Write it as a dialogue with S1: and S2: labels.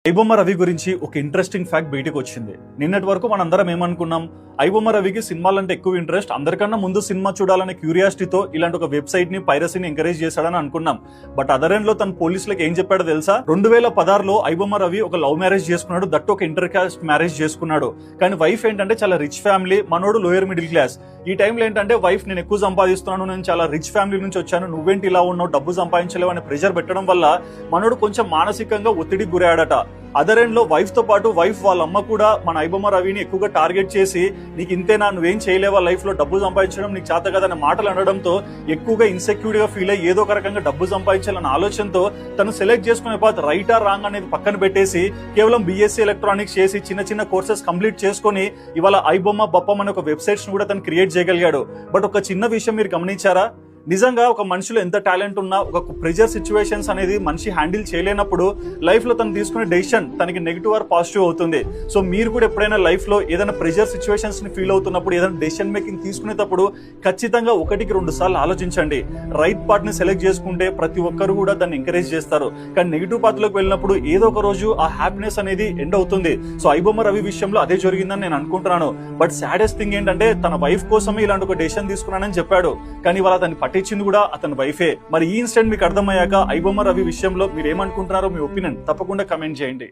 S1: ఐబొమ్మ రవి గురించి ఒక interesting fact బయటకు వచ్చింది. నిన్నటి వరకు మనందరం ఏమనుకున్నాం, ఐబొమ్మ రవికి సినిమాలంటే ఎక్కువ ఇంట్రెస్ట్, అందరికన్నా ముందు సినిమా చూడాలనే క్యూరియాసిటీతో ఇలాంటి ఒక వెబ్సైట్ ని పైరసీని ఎంకరేజ్ చేశాడని అనుకున్నాం. బట్ అదర్ ఎండ్ లో తన పోలీసులకు ఏం చెప్పాడో తెలుసా? 2016లో ఐబొమ్మ రవి ఒక లవ్ మ్యారేజ్ చేసుకున్నాడు, దట్టు ఒక ఇంటర్ కాస్ట్ మ్యారేజ్ చేసుకున్నాడు. కానీ వైఫ్ ఏంటంటే చాలా రిచ్ ఫ్యామిలీ, మనోడు లోయర్ మిడిల్ క్లాస్. ఈ టైంలో ఏంటంటే వైఫ్ నేను ఎక్కువ సంపాదిస్తున్నాను, నేను చాలా రిచ్ ఫ్యామిలీ నుంచి వచ్చాను, నువ్వేంటి ఇలా ఉన్నావు, డబ్బు సంపాదించలేవు అనే ప్రెషర్ పెట్టడం వల్ల మనోడు కొంచెం మానసికంగా ఒత్తిడికి గురయ్యాడట. అదర్ ఎండ్ లో వైఫ్ తో పాటు వైఫ్ వాళ్ళ అమ్మ కూడా మన ఐబొమ్మ రవిని ఎక్కువగా టార్గెట్ చేసి, నీకు ఇంతేనా, నువ్వేం చేయలేవా లైఫ్ లో, డబ్బు సంపాదించడం నీకు చేత కదా అనే మాటలు అనడంతో ఎక్కువగా ఇన్సెక్యూర్ గా ఫీల్ అయ్యి ఏదో ఒక రకంగా డబ్బు సంపాదించాలన్న ఆలోచనతో తను సెలెక్ట్ చేసుకునే పాత రైట్ ఆర్ రాంగ్ అనేది పక్కన పెట్టేసి కేవలం బీఎస్సీ ఎలక్ట్రానిక్స్ చేసి చిన్న చిన్న కోర్సెస్ కంప్లీట్ చేసుకుని ఇవాళ ఐబొమ్మ బొప్పం అనే ఒక వెబ్సైట్స్ ను కూడా తను క్రియేట్ చేయగలిగాడు. బట్ ఒక చిన్న విషయం మీరు గమనించారా? నిజంగా ఒక మనిషిలో ఎంత టాలెంట్ ఉన్నా ఒక ప్రెజర్ సిచ్యువేషన్స్ అనేది మనిషి హ్యాండిల్ చేయలేనప్పుడు లైఫ్ లో తను తీసుకునే డెసిషన్ తనకి నెగిటివ్ ఆర్ పాజిటివ్ అవుతుంది. సో మీరు కూడా ఎప్పుడైనా లైఫ్ లో ఏదైనా ప్రెజర్ సిచ్యువేషన్స్ ని ఫీల్ అవుతున్నప్పుడు, ఏదైనా డెసిషన్ మేకింగ్ తీసుకునేటప్పుడు ఖచ్చితంగా 1-2 సార్లు ఆలోచించండి. రైట్ పార్ట్ ని సెలెక్ట్ చేసుకుంటే ప్రతి ఒక్కరు కూడా దాన్ని ఎంకరేజ్ చేస్తారు. కానీ నెగిటివ్ పాత్ లోకి వెళ్ళినప్పుడు ఏదో ఒక రోజు ఆ హ్యాపీనెస్ అనేది ఎండ్ అవుతుంది. సో ఐబొమ్మ రవి విషయంలో అదే జరిగిందని నేను అనుకుంటున్నాను. బట్ సాడెస్ట్ థింగ్ ఏంటంటే తన వైఫ్ కోసమే ఇలాంటి ఒక డెసిషన్ తీసుకున్నానని చెప్పాడు, కానీ వాళ్ళ దాన్ని పట్టించింది కూడా అతని వైఫే. మరి ఈ ఇన్సిడెంట్ మీకు అర్థమయ్యాక ఐబొమ్మ రవి విషయంలో మీరు ఏమనుకుంటున్నారో మీ ఒపీనియన్ తప్పకుండా కమెంట్ చేయండి.